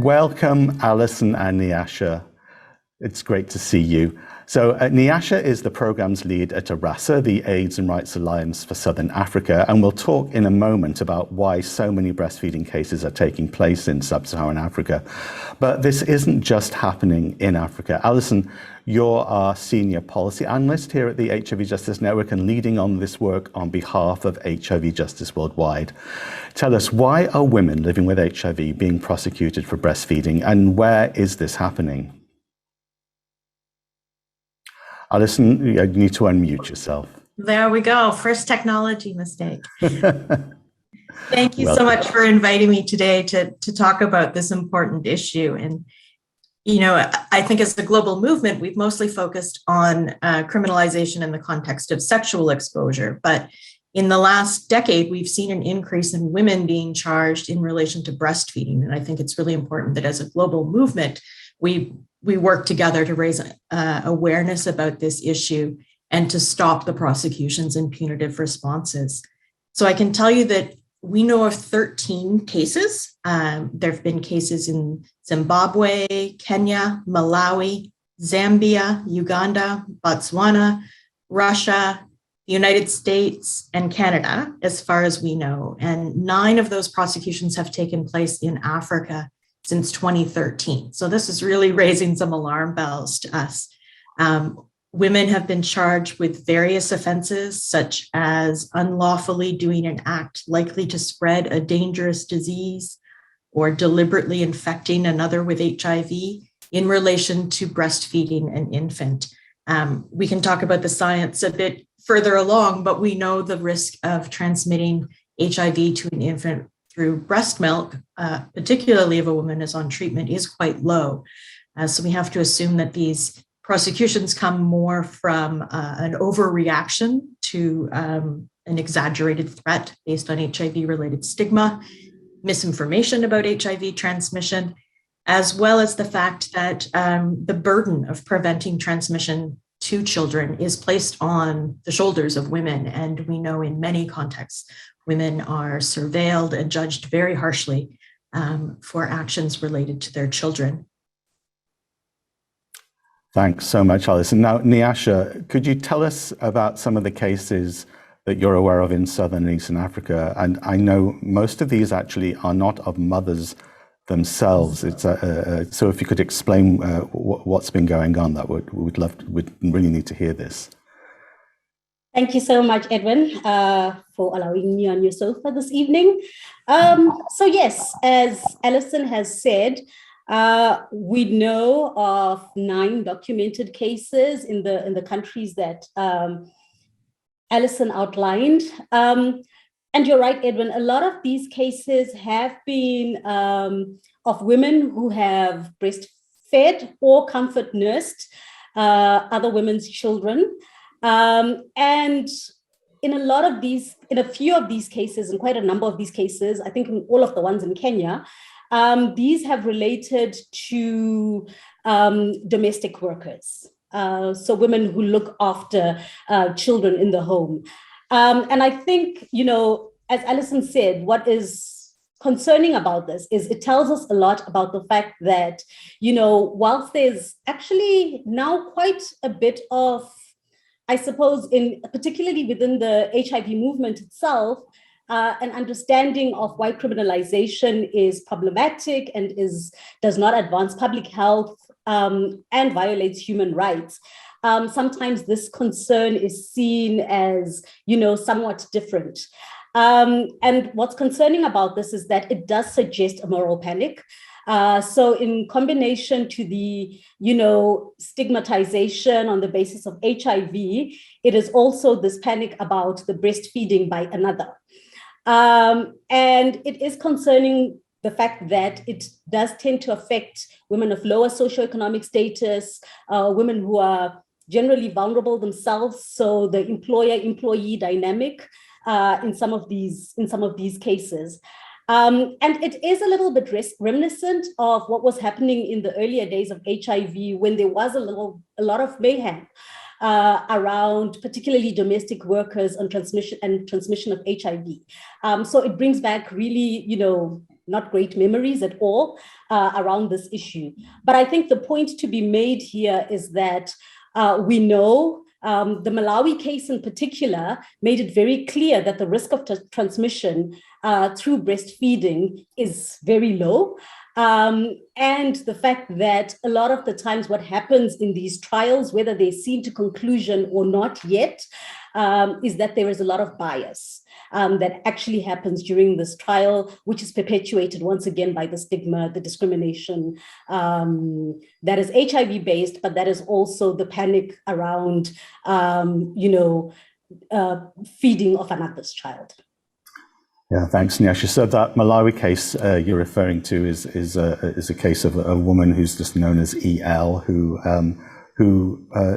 Welcome, Alison and Nyasha. It's great to see you. So Nyasha is the program's lead at ARASA, the AIDS and Rights Alliance for Southern Africa, and we'll talk in a moment about why so many breastfeeding cases are taking place in sub-Saharan Africa. But this isn't just happening in Africa. Alison, you're our senior policy analyst here at the HIV Justice Network and leading on this work on behalf of HIV Justice Worldwide. Tell us, why are women living with HIV being prosecuted for breastfeeding, and where is this happening? Alison, you need to unmute yourself. There we go. First technology mistake. Thank you so much for inviting me today to talk about this important issue. And, you know, I think as a global movement, we've mostly focused on criminalization in the context of sexual exposure. But in the last decade, we've seen an increase in women being charged in relation to breastfeeding. And I think it's really important that as a global movement, we work together to raise awareness about this issue and to stop the prosecutions and punitive responses. So I can tell you that we know of 13 cases. There have been cases in Zimbabwe, Kenya, Malawi, Zambia, Uganda, Botswana, Russia, the United States, and Canada, as far as we know. And 9 of those prosecutions have taken place in Africa since 2013. So this is really raising some alarm bells to us. Women have been charged with various offenses, such as unlawfully doing an act likely to spread a dangerous disease or deliberately infecting another with HIV in relation to breastfeeding an infant. We can talk about the science a bit further along, but we know the risk of transmitting HIV to an infant through breast milk, particularly if a woman is on treatment, is quite low. So we have to assume that these prosecutions come more from an overreaction to an exaggerated threat based on HIV-related stigma, misinformation about HIV transmission, as well as the fact that the burden of preventing transmission to children is placed on the shoulders of women. And we know in many contexts, women are surveilled and judged very harshly for actions related to their children. Thanks so much, Alison. Now, Nyasha, could you tell us about some of the cases that you're aware of in Southern and Eastern Africa? And I know most of these actually are not of mothers themselves. It's so if you could explain what's been going on, that we'd really need to hear this. Thank you so much, Edwin, for allowing me on your sofa this evening. So yes, as Alison has said, we know of 9 documented cases in the countries that Alison outlined. And you're right, Edwin, a lot of these cases have been of women who have breastfed or comfort nursed other women's children. And in a few of these cases, and quite a number of these cases, I think in all of the ones in Kenya, these have related to domestic workers. So women who look after children in the home. And I think, you know, as Alison said, what is concerning about this is it tells us a lot about the fact that, you know, whilst there's actually now quite a bit of, I suppose, particularly within the HIV movement itself, an understanding of why criminalization is problematic and does not advance public health and violates human rights. Sometimes this concern is seen as, you know, somewhat different. And what's concerning about this is that it does suggest a moral panic. So in combination to the, you know, stigmatization on the basis of HIV, it is also this panic about the breastfeeding by another. And it is concerning the fact that it does tend to affect women of lower socioeconomic status, women who are generally vulnerable themselves. So the employer-employee dynamic in some of these cases. And it is a little bit reminiscent of what was happening in the earlier days of HIV, when there was a lot of mayhem around particularly domestic workers and transmission of HIV. So it brings back really, you know, not great memories at all around this issue. But I think the point to be made here is that we know the Malawi case in particular made it very clear that the risk of transmission through breastfeeding is very low. And the fact that a lot of the times what happens in these trials, whether they seem to conclusion or not yet, is that there is a lot of bias that actually happens during this trial, which is perpetuated once again by the stigma, the discrimination that is HIV-based, but that is also the panic around, feeding of another's child. Yeah, thanks, Nyasha. So that Malawi case you're referring to is a case of a woman who's just known as EL, who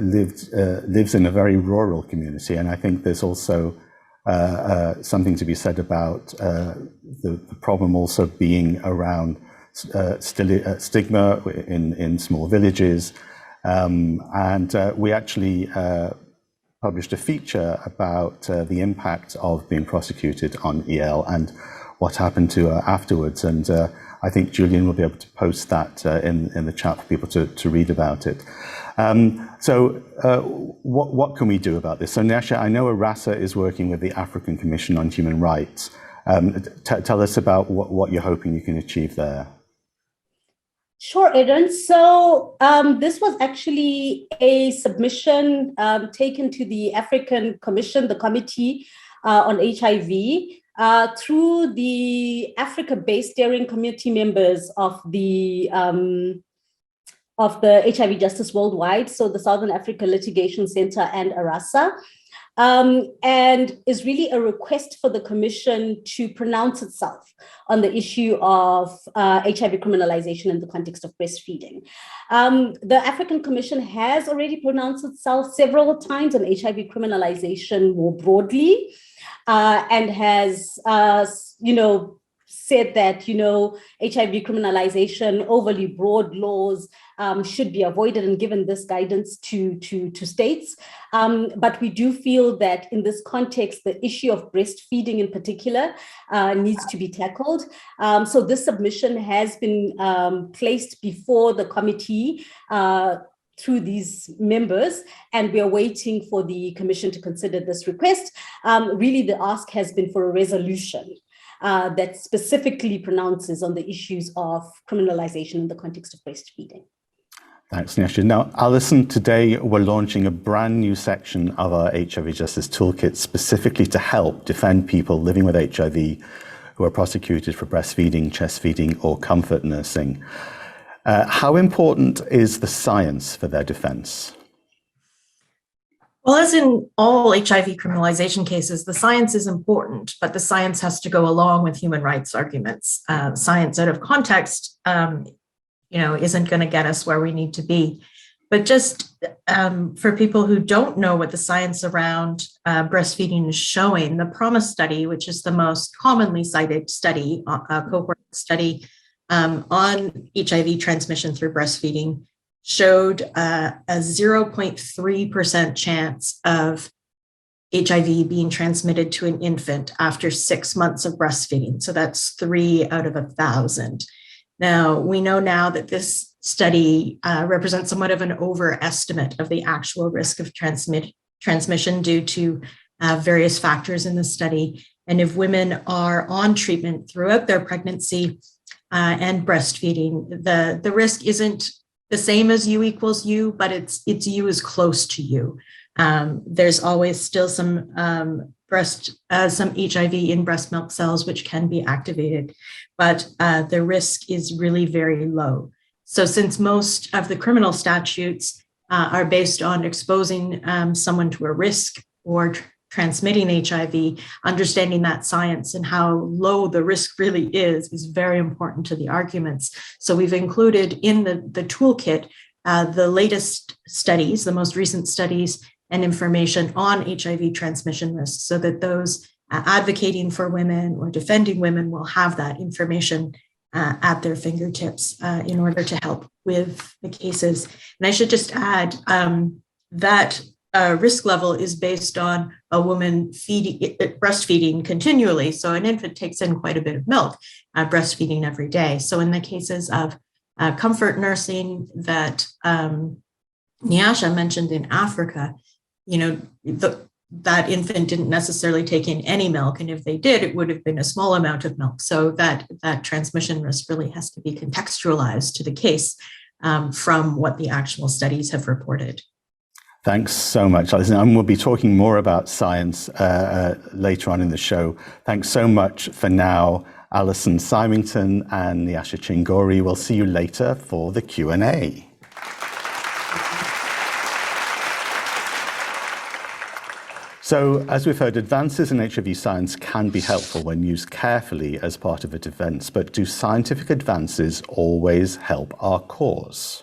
lives in a very rural community, and I think there's also something to be said about the problem also being around stigma in small villages, and we actually published a feature about the impact of being prosecuted on EL and what happened to her afterwards. And I think Julian will be able to post that in the chat for people to read about it. What can we do about this? So Nyasha, I know ARASA is working with the African Commission on Human Rights. Tell us about what you're hoping you can achieve there. Sure, Edwin. So this was actually a submission taken to the African Commission, the Committee on HIV, through the Africa-based steering committee members of the HIV Justice Worldwide, so the Southern Africa Litigation Center and ARASA, and is really a request for the Commission to pronounce itself on the issue of HIV criminalization in the context of breastfeeding. The African Commission has already pronounced itself several times on HIV criminalization more broadly, and has, said that, HIV criminalization, overly broad laws should be avoided and given this guidance to states. But we do feel that in this context, the issue of breastfeeding in particular needs to be tackled. So this submission has been placed before the committee through these members, and we are waiting for the Commission to consider this request. Really, the ask has been for a resolution that specifically pronounces on the issues of criminalization in the context of breastfeeding. Thanks, Nyasha. Now, Alison, today we're launching a brand new section of our HIV Justice Toolkit specifically to help defend people living with HIV who are prosecuted for breastfeeding, chest feeding, or comfort nursing. How important is the science for their defense? Well, as in all HIV criminalization cases, the science is important, but the science has to go along with human rights arguments. Science out of context, isn't going to get us where we need to be. But just for people who don't know what the science around breastfeeding is showing, the PROMISE study, which is the most commonly cited study, cohort study on HIV transmission through breastfeeding, showed a 0.3% chance of HIV being transmitted to an infant after 6 months of breastfeeding. So that's 3 out of 1,000. Now, we know now that this study represents somewhat of an overestimate of the actual risk of transmission due to various factors in the study. And if women are on treatment throughout their pregnancy and breastfeeding, the risk isn't the same as U equals U, but it's U is close to U. There's always still some HIV in breast milk cells, which can be activated, but the risk is really very low. So since most of the criminal statutes are based on exposing someone to a risk or transmitting HIV, understanding that science and how low the risk really is very important to the arguments. So we've included in the toolkit the latest studies, the most recent studies and information on HIV transmission risks, so that those advocating for women or defending women will have that information at their fingertips in order to help with the cases. And I should just add that risk level is based on a woman breastfeeding continually. So an infant takes in quite a bit of milk, breastfeeding every day. So in the cases of comfort nursing that Nyasha mentioned in Africa, that infant didn't necessarily take in any milk. And if they did, it would have been a small amount of milk. So that transmission risk really has to be contextualized to the case from what the actual studies have reported. Thanks so much, Alison. And we'll be talking more about science later on in the show. Thanks so much for now, Alison Symington and Nyasha Chingore. We'll see you later for the Q&A. So, as we've heard, advances in HIV science can be helpful when used carefully as part of a defense, but do scientific advances always help our cause?